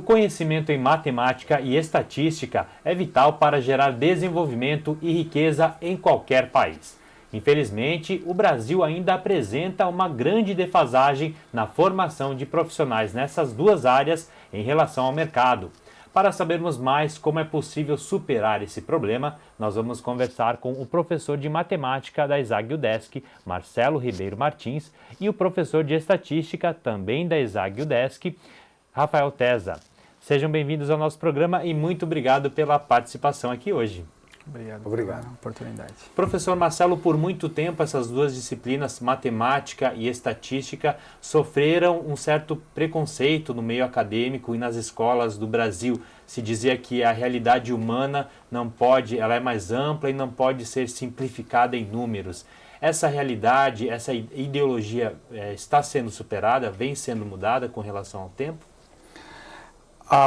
conhecimento em matemática e estatística é vital para gerar desenvolvimento e riqueza em qualquer país. Infelizmente, o Brasil ainda apresenta uma grande defasagem na formação de profissionais nessas duas áreas em relação ao mercado. Para sabermos mais como é possível superar esse problema, nós vamos conversar com o professor de matemática da ESAG UDESC, Marcelo Ribeiro Martins, e o professor de estatística, também da ESAG UDESC, Rafael Tesa. Sejam bem-vindos ao nosso programa e muito obrigado pela participação aqui hoje. Obrigado pela oportunidade. Professor Marcelo, por muito tempo essas duas disciplinas, matemática e estatística, sofreram um certo preconceito no meio acadêmico e nas escolas do Brasil. Se dizia que a realidade humana não pode, ela é mais ampla e não pode ser simplificada em números. Essa realidade, essa ideologia está sendo superada, vem sendo mudada com relação ao tempo?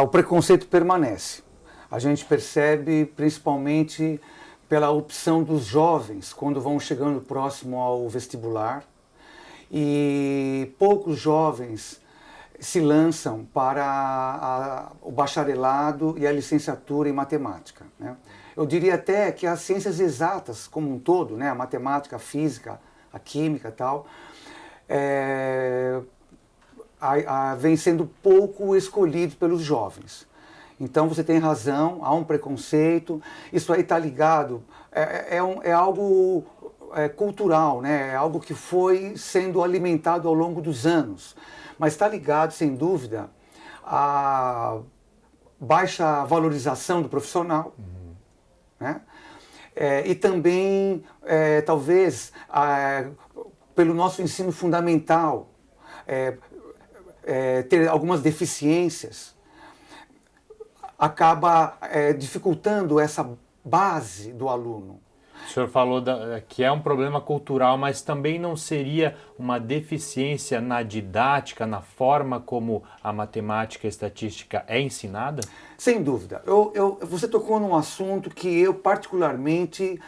O preconceito permanece. A gente percebe principalmente pela opção dos jovens quando vão chegando próximo ao vestibular, e poucos jovens se lançam para o bacharelado e a licenciatura em matemática, né? Eu diria até que as ciências exatas como um todo, né, a matemática, a física, a química e tal, vem sendo pouco escolhido pelos jovens. Então você tem razão, há um preconceito, isso aí está ligado, é algo cultural, né? É algo que foi sendo alimentado ao longo dos anos, mas está ligado, sem dúvida, à baixa valorização do profissional, né? E também, talvez, pelo nosso ensino fundamental, ter algumas deficiências, acaba dificultando essa base do aluno. O senhor falou que é um problema cultural, mas também não seria uma deficiência na didática, na forma como a matemática e a estatística é ensinada? Sem dúvida. Você tocou num assunto que eu particularmente,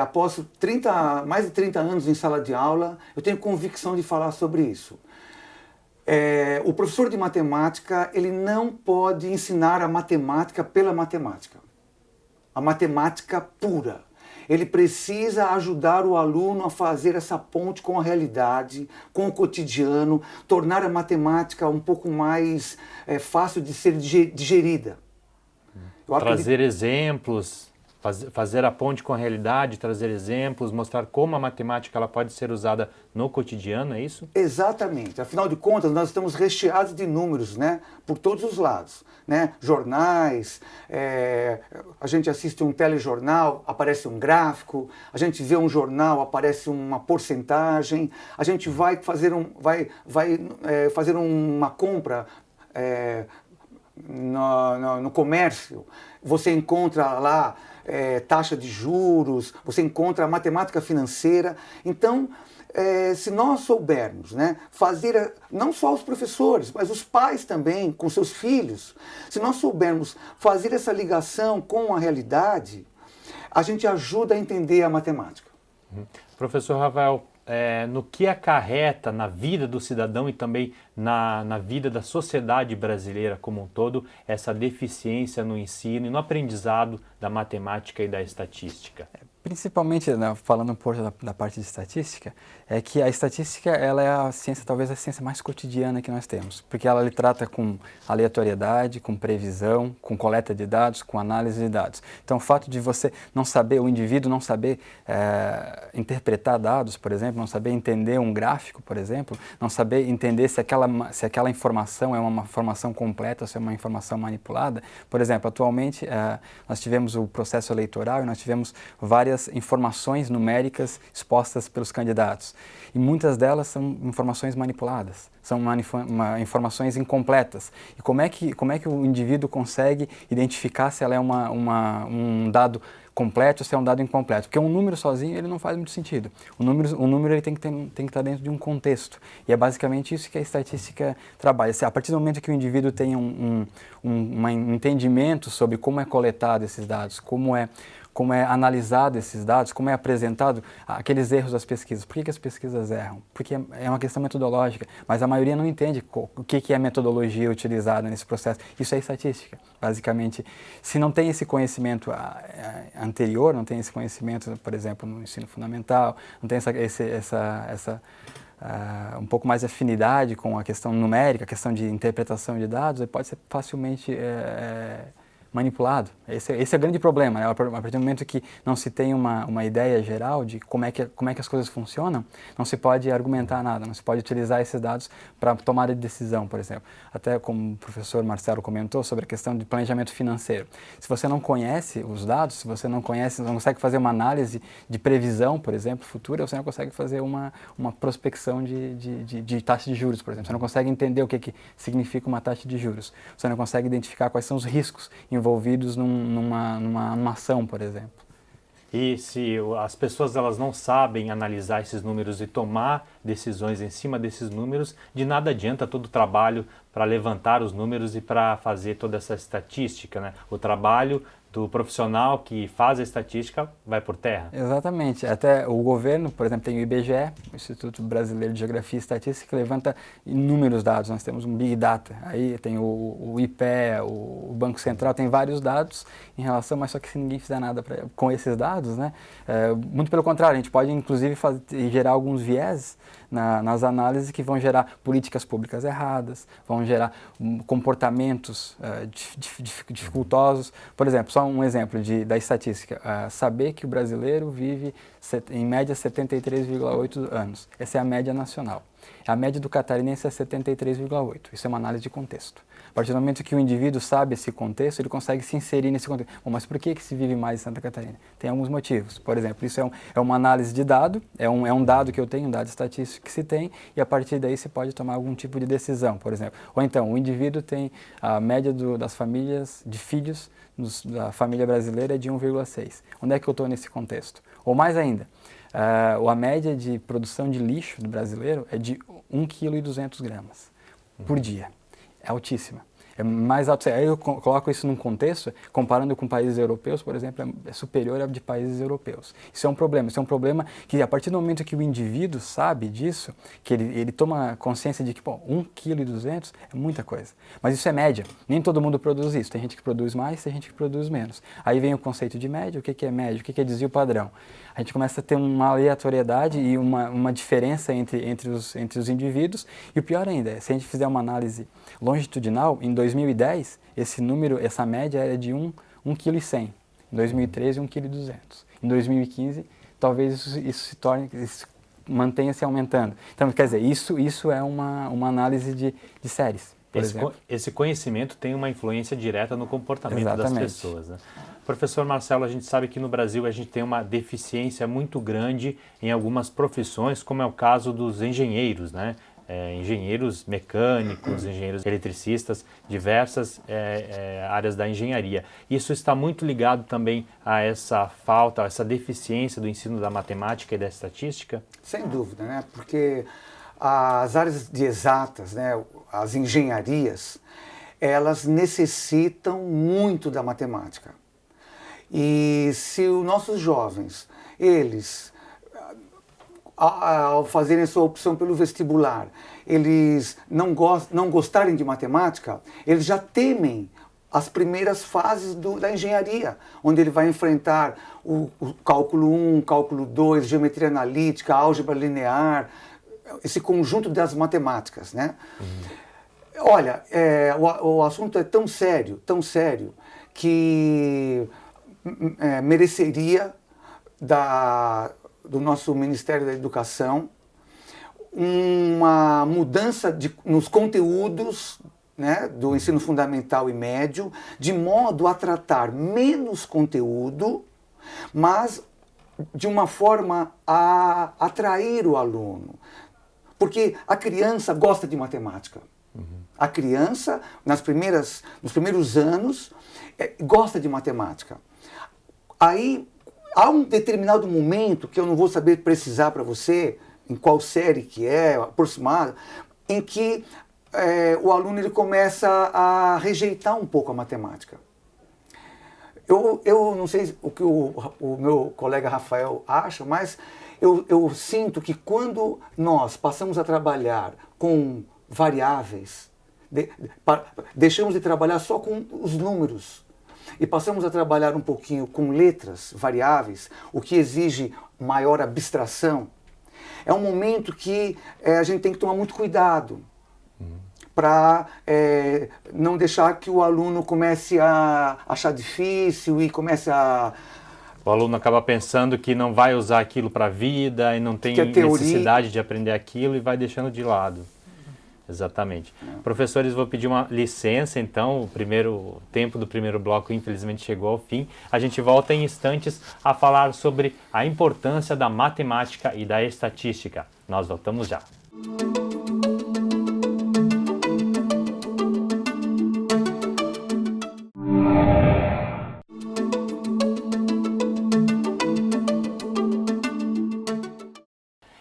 após mais de 30 anos em sala de aula, eu tenho convicção de falar sobre isso. O professor de matemática, ele não pode ensinar a matemática pela matemática, a matemática pura. Ele precisa ajudar o aluno a fazer essa ponte com a realidade, com o cotidiano, tornar a matemática um pouco mais fácil de ser digerida. Trazer exemplos, fazer a ponte com a realidade, trazer exemplos, mostrar como a matemática ela pode ser usada no cotidiano, é isso? Exatamente. Afinal de contas, nós estamos recheados de números, né? Por todos os lados, né? Jornais, a gente assiste um telejornal, aparece um gráfico, a gente vê um jornal, aparece uma porcentagem, a gente vai fazer uma compra no comércio, você encontra lá taxa de juros, você encontra a matemática financeira. Então, se nós soubermos, né, fazer, não só os professores, mas os pais também, com seus filhos, se nós soubermos fazer essa ligação com a realidade, a gente ajuda a entender a matemática. Professor Rafael, no que acarreta na vida do cidadão e também na vida da sociedade brasileira como um todo essa deficiência no ensino e no aprendizado da matemática e da estatística? Principalmente, né, falando um pouco da parte de estatística, é que a estatística ela é a ciência, talvez a ciência mais cotidiana que nós temos, porque ela trata com aleatoriedade, com previsão, com coleta de dados, com análise de dados. Então, o fato de você não saber, o indivíduo não saber interpretar dados, por exemplo, não saber entender um gráfico, por exemplo, não saber entender se aquela informação é uma informação completa ou se é uma informação manipulada. Por exemplo, atualmente nós tivemos o processo eleitoral e nós tivemos várias informações numéricas expostas pelos candidatos. E muitas delas são informações manipuladas, são informações incompletas. E como é que o indivíduo consegue identificar se ela é um dado completo ou se é um dado incompleto? Porque um número sozinho ele não faz muito sentido. O número ele tem que estar dentro de um contexto. E é basicamente isso que a estatística trabalha. A partir do momento que o indivíduo tem um entendimento sobre como é coletado esses dados, como é como é analisado esses dados, como é apresentado aqueles erros das pesquisas. Por que as pesquisas erram? Porque é uma questão metodológica, mas a maioria não entende o que é a metodologia utilizada nesse processo. Isso é estatística, basicamente. Se não tem esse conhecimento anterior, não tem esse conhecimento, por exemplo, no ensino fundamental, não tem um pouco mais de afinidade com a questão numérica, a questão de interpretação de dados, ele pode ser facilmente manipulado. Esse é o grande problema, né? A partir do momento que não se tem uma ideia geral de como é que as coisas funcionam, não se pode argumentar nada, não se pode utilizar esses dados para tomada de decisão, por exemplo. Até como o professor Marcelo comentou sobre a questão de planejamento financeiro. Se você não conhece os dados, se você não consegue fazer uma análise de previsão, por exemplo, futura, você não consegue fazer uma prospecção de taxa de juros, por exemplo. Você não consegue entender o que significa uma taxa de juros. Você não consegue identificar quais são os riscos envolvidos numa ação, por exemplo. E se as pessoas elas não sabem analisar esses números e tomar decisões em cima desses números, de nada adianta todo o trabalho para levantar os números e para fazer toda essa estatística, né? O trabalho do profissional que faz a estatística vai por terra. Exatamente. Até o governo, por exemplo, tem o IBGE, o Instituto Brasileiro de Geografia e Estatística, que levanta inúmeros dados. Nós temos um Big Data, aí tem o IPE, o Banco Central, tem vários dados em relação, mas só que se ninguém fizer nada com esses dados, né? Muito pelo contrário, a gente pode inclusive gerar alguns vieses nas análises que vão gerar políticas públicas erradas, vão gerar comportamentos dificultosos. Por exemplo, só um exemplo da estatística, saber que o brasileiro vive em média 73,8 anos. Essa é a média nacional. A média do catarinense é 73,8. Isso é uma análise de contexto. A partir do momento que o indivíduo sabe esse contexto, ele consegue se inserir nesse contexto. Bom, mas por que se vive mais em Santa Catarina? Tem alguns motivos. Por exemplo, isso é uma análise de dado, é um dado que eu tenho, um dado estatístico que se tem, e a partir daí se pode tomar algum tipo de decisão, por exemplo. Ou então, o indivíduo tem a média das famílias de filhos da família brasileira é de 1,6. Onde é que eu estou nesse contexto? Ou mais ainda, a média de produção de lixo do brasileiro é de 1,2 kg por dia. É altíssima. É mais alto. Aí eu coloco isso num contexto, comparando com países europeus, por exemplo, é superior ao de países europeus. Isso é um problema. Isso é um problema que, a partir do momento que o indivíduo sabe disso, que ele toma consciência de que, 1,2 kg é muita coisa. Mas isso é média. Nem todo mundo produz isso. Tem gente que produz mais, tem gente que produz menos. Aí vem o conceito de média. O que é média? O que é desvio padrão? A gente começa a ter uma aleatoriedade e uma diferença entre os indivíduos. E o pior ainda, se a gente fizer uma análise longitudinal, em 2010, essa média era de 1,1 kg. Em 2013, 1,2 kg. Em 2015, talvez isso mantenha-se aumentando. Então, quer dizer, isso é uma análise de séries. Esse conhecimento tem uma influência direta no comportamento das pessoas, né? Professor Marcelo, a gente sabe que no Brasil a gente tem uma deficiência muito grande em algumas profissões, como é o caso dos engenheiros, né? Engenheiros mecânicos, engenheiros eletricistas, diversas áreas da engenharia. Isso está muito ligado também a essa falta, a essa deficiência do ensino da matemática e da estatística? Sem dúvida, né? Porque as áreas de exatas, né? As engenharias, elas necessitam muito da matemática. E se os nossos jovens, eles, ao fazerem a sua opção pelo vestibular, eles não gostarem de matemática, eles já temem as primeiras fases da engenharia, onde ele vai enfrentar o cálculo 1, cálculo 2, geometria analítica, álgebra linear, esse conjunto das matemáticas, né? Olha, o assunto é tão sério, que mereceria do nosso Ministério da Educação uma mudança nos conteúdos, né, do ensino fundamental e médio, de modo a tratar menos conteúdo, mas de uma forma a atrair o aluno. Porque a criança gosta de matemática. A criança, nos primeiros anos, gosta de matemática. Aí, há um determinado momento, que eu não vou saber precisar para você, em qual série que é, aproximado, em que o aluno ele começa a rejeitar um pouco a matemática. Eu não sei o que o meu colega Rafael acha, mas eu sinto que quando nós passamos a trabalhar com variáveis, deixamos de trabalhar só com os números e passamos a trabalhar um pouquinho com letras, variáveis, o que exige maior abstração, é um momento que a gente tem que tomar muito cuidado para não deixar que o aluno comece a achar difícil e comece a... O aluno acaba pensando que não vai usar aquilo para a vida e não tem necessidade de aprender aquilo e vai deixando de lado. Exatamente. Professores, vou pedir uma licença, então, o tempo do primeiro bloco infelizmente chegou ao fim. A gente volta em instantes a falar sobre a importância da matemática e da estatística. Nós voltamos já.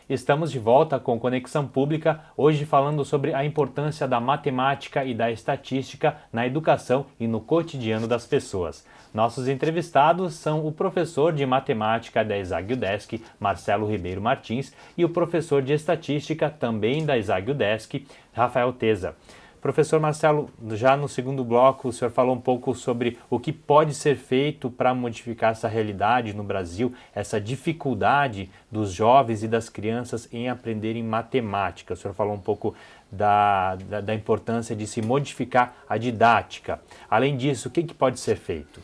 Estamos de volta com Conexão Pública, hoje falando sobre a importância da matemática e da estatística na educação e no cotidiano das pessoas. Nossos entrevistados são o professor de matemática da ESAG UDESC, Marcelo Ribeiro Martins, e o professor de estatística, também da ESAG UDESC, Rafael Teza. Professor Marcelo, já no segundo bloco, o senhor falou um pouco sobre o que pode ser feito para modificar essa realidade no Brasil, essa dificuldade dos jovens e das crianças em aprenderem matemática. O senhor falou um pouco da importância de se modificar a didática. Além disso, o que pode ser feito?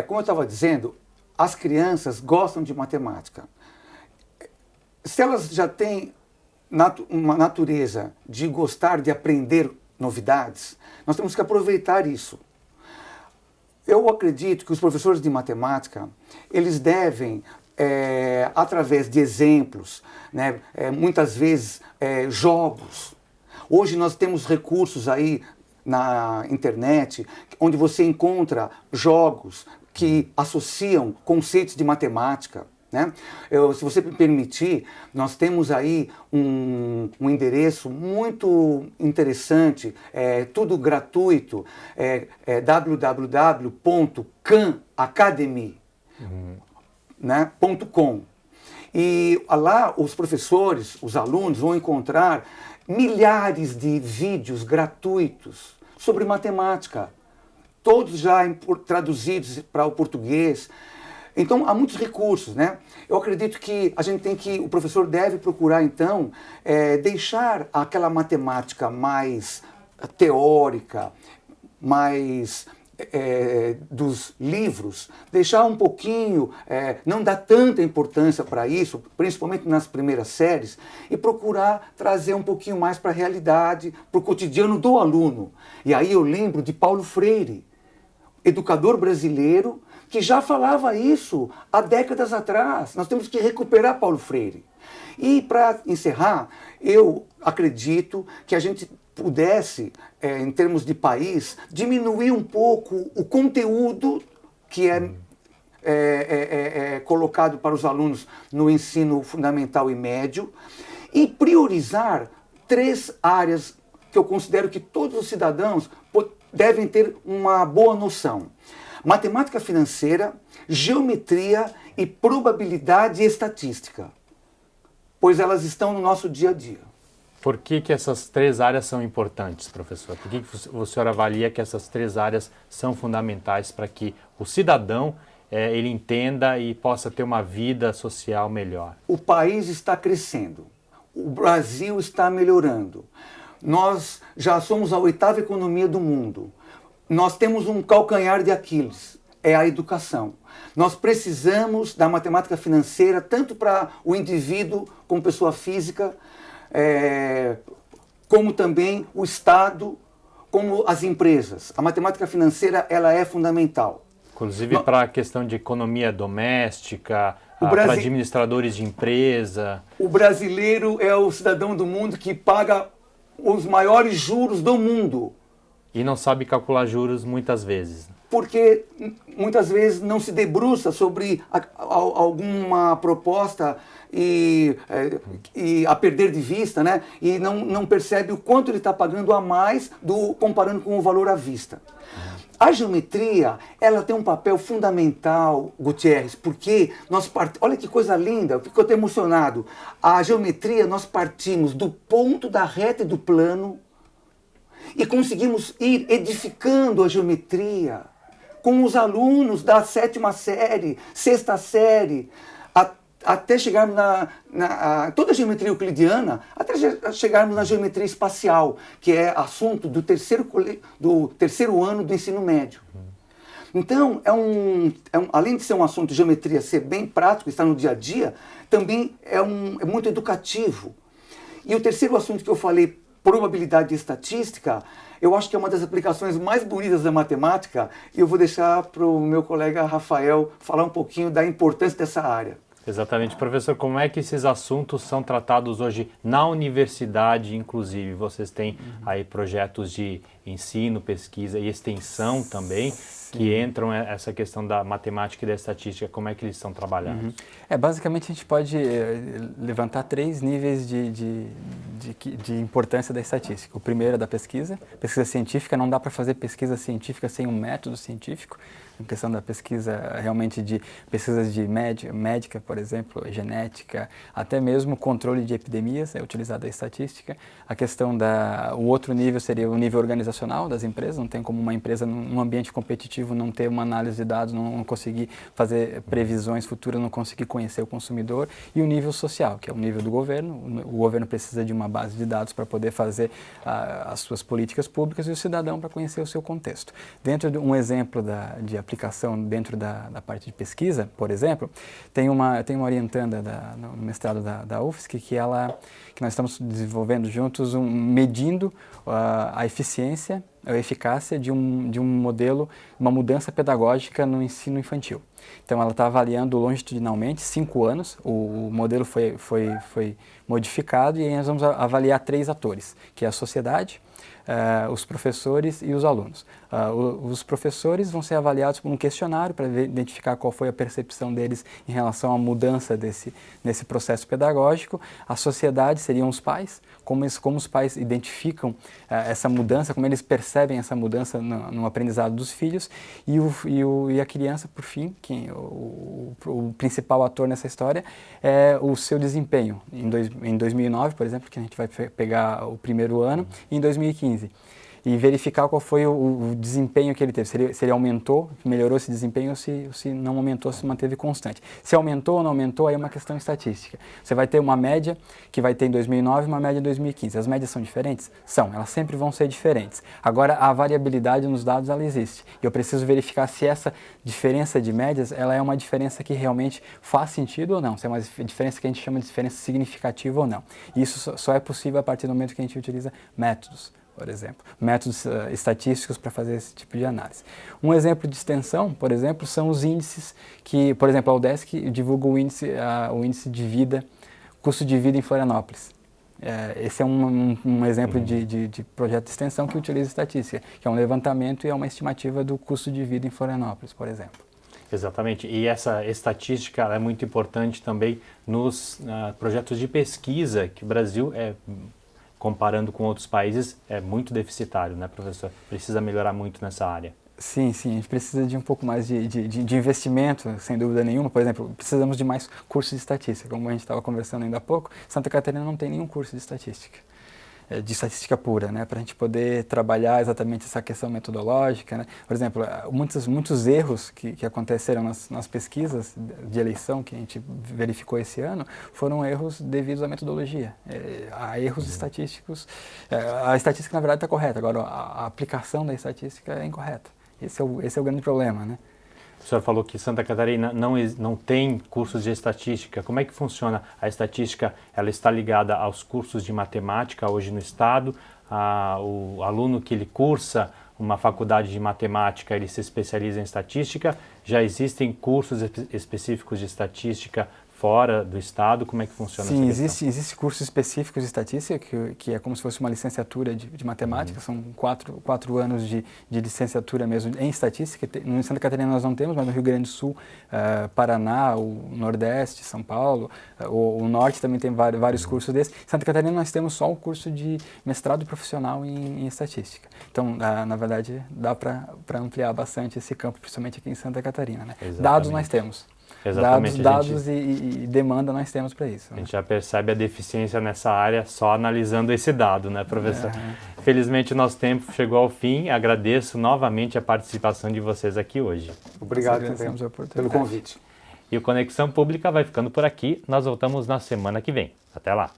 Como eu estava dizendo, as crianças gostam de matemática. Se elas já têm uma natureza de gostar de aprender novidades, nós temos que aproveitar isso. Eu acredito que os professores de matemática, eles devem, através de exemplos, né, muitas vezes jogos. Hoje nós temos recursos aí na internet, onde você encontra jogos que associam conceitos de matemática. Né? Se você me permitir, nós temos aí um endereço muito interessante, tudo gratuito, www.khanacademy.com. E lá os professores, os alunos vão encontrar milhares de vídeos gratuitos sobre matemática, todos já traduzidos para o português. Então, há muitos recursos, né? Eu acredito que o professor deve procurar, então, deixar aquela matemática mais teórica, mais dos livros, deixar um pouquinho, não dar tanta importância para isso, principalmente nas primeiras séries, e procurar trazer um pouquinho mais para a realidade, para o cotidiano do aluno. E aí eu lembro de Paulo Freire, educador brasileiro, que já falava isso há décadas atrás. Nós temos que recuperar Paulo Freire. E, para encerrar, eu acredito que a gente pudesse, em termos de país, diminuir um pouco o conteúdo que é colocado para os alunos no ensino fundamental e médio e priorizar 3 áreas que eu considero que todos os cidadãos devem ter uma boa noção: matemática financeira, geometria e probabilidade e estatística, pois elas estão no nosso dia a dia. Por que essas 3 áreas são importantes, professor? Por que o senhor avalia que essas 3 áreas são fundamentais para que o cidadão ele entenda e possa ter uma vida social melhor? O país está crescendo, o Brasil está melhorando, nós já somos a 8ª economia do mundo. Nós temos um calcanhar de Aquiles, é a educação. Nós precisamos da matemática financeira tanto para o indivíduo como pessoa física, como também o Estado, como as empresas. A matemática financeira ela é fundamental. Inclusive para a questão de economia doméstica, para administradores de empresa. O brasileiro é o cidadão do mundo que paga os maiores juros do mundo. E não sabe calcular juros muitas vezes. Porque muitas vezes não se debruça sobre alguma proposta e a perder de vista, né? E não percebe o quanto ele está pagando a mais comparando com o valor à vista. A geometria, ela tem um papel fundamental, Gutierrez, porque olha que coisa linda, eu fico até emocionado. A geometria, nós partimos do ponto da reta e do plano e conseguimos ir edificando a geometria com os alunos da 7ª série, 6ª série, até chegarmos toda a geometria euclidiana, até chegarmos na geometria espacial, que é assunto do terceiro ano do ensino médio. Então, além de ser um assunto de geometria ser bem prático, estar no dia a dia, também é muito educativo. E o terceiro assunto que eu falei, probabilidade e estatística, eu acho que é uma das aplicações mais bonitas da matemática, e eu vou deixar para o meu colega Rafael falar um pouquinho da importância dessa área. Exatamente. Professor, como é que esses assuntos são tratados hoje na universidade, inclusive? Vocês têm aí projetos de ensino, pesquisa e extensão também, que entram essa questão da matemática e da estatística. Como é que eles são trabalhados? Basicamente a gente pode levantar 3 níveis de importância da estatística. O primeiro é da pesquisa. Pesquisa científica, não dá para fazer pesquisa científica sem um método científico. A questão da pesquisa, realmente de pesquisas de médica, por exemplo, genética, até mesmo controle de epidemias, é utilizada a estatística. A questão o outro nível seria o nível organizacional das empresas. Não tem como uma empresa, num ambiente competitivo, não ter uma análise de dados, não conseguir fazer previsões futuras, não conseguir conhecer o consumidor. E o nível social, que é o nível do governo. O governo precisa de uma base de dados para poder fazer as suas políticas públicas e o cidadão para conhecer o seu contexto. Dentro de um exemplo de aplicação dentro da parte de pesquisa, por exemplo, tem uma orientanda no mestrado da UFSC que nós estamos desenvolvendo juntos, medindo a eficiência, a eficácia de um modelo, uma mudança pedagógica no ensino infantil. Então ela está avaliando longitudinalmente 5 anos, o modelo foi modificado e aí nós vamos avaliar 3 atores, que é a sociedade, os professores e os alunos. Os professores vão ser avaliados por um questionário para identificar qual foi a percepção deles em relação à mudança nesse processo pedagógico. A sociedade seriam os pais, como os pais identificam essa mudança, como eles percebem essa mudança no aprendizado dos filhos, e a criança, por fim, o principal ator nessa história é o seu desempenho. Em 2009, por exemplo, que a gente vai pegar o primeiro ano, e em 2015. E verificar qual foi o desempenho que ele teve, se ele aumentou, melhorou esse desempenho, ou se não aumentou, se manteve constante. Se aumentou ou não aumentou, aí é uma questão estatística. Você vai ter uma média que vai ter em 2009 e uma média em 2015. As médias são diferentes? São, elas sempre vão ser diferentes. Agora, a variabilidade nos dados, ela existe. E eu preciso verificar se essa diferença de médias, ela é uma diferença que realmente faz sentido ou não, se é uma diferença que a gente chama de diferença significativa ou não. E isso só é possível a partir do momento que a gente utiliza métodos. Por exemplo, métodos estatísticos para fazer esse tipo de análise. Um exemplo de extensão, por exemplo, são os índices que, por exemplo, a UDESC divulga o índice de vida, custo de vida em Florianópolis. Esse é um exemplo de projeto de extensão que utiliza estatística, que é um levantamento e é uma estimativa do custo de vida em Florianópolis, por exemplo. Exatamente, e essa estatística é muito importante também nos projetos de pesquisa, que o Brasil comparando com outros países, é muito deficitário, né, professor? Precisa melhorar muito nessa área. Sim, a gente precisa de um pouco mais de investimento, sem dúvida nenhuma. Por exemplo, precisamos de mais cursos de estatística. Como a gente estava conversando ainda há pouco, Santa Catarina não tem nenhum curso de estatística pura, né, para a gente poder trabalhar exatamente essa questão metodológica, né? Por exemplo, muitos erros que aconteceram nas pesquisas de eleição que a gente verificou esse ano foram erros devidos à metodologia, a erros estatísticos. A estatística, na verdade, está correta, agora a aplicação da estatística é incorreta. Esse é o grande problema, né? O senhor falou que Santa Catarina não tem cursos de estatística. Como é que funciona? A estatística, ela está ligada aos cursos de matemática hoje no estado. O aluno que ele cursa uma faculdade de matemática, ele se especializa em estatística. Já existem cursos específicos de estatística fora do estado? Como é que funciona Sim, essa questão? existe cursos específicos de estatística, que é como se fosse uma licenciatura de matemática, são quatro anos de licenciatura mesmo em estatística. No Santa Catarina nós não temos, mas no Rio Grande do Sul, Paraná, o Nordeste, São Paulo, o Norte também tem vários cursos desses. Em Santa Catarina nós temos só o curso de mestrado profissional em estatística. Então, na verdade, dá para ampliar bastante esse campo, principalmente aqui em Santa Catarina, né? Dados nós temos. Exatamente. Dados e demanda nós temos para isso. A gente já percebe a deficiência nessa área só analisando esse dado, né, professor? Felizmente o nosso tempo chegou ao fim. Agradeço novamente a participação de vocês aqui hoje. Obrigado pelo convite. E o Conexão Pública vai ficando por aqui. Nós voltamos na semana que vem. Até lá.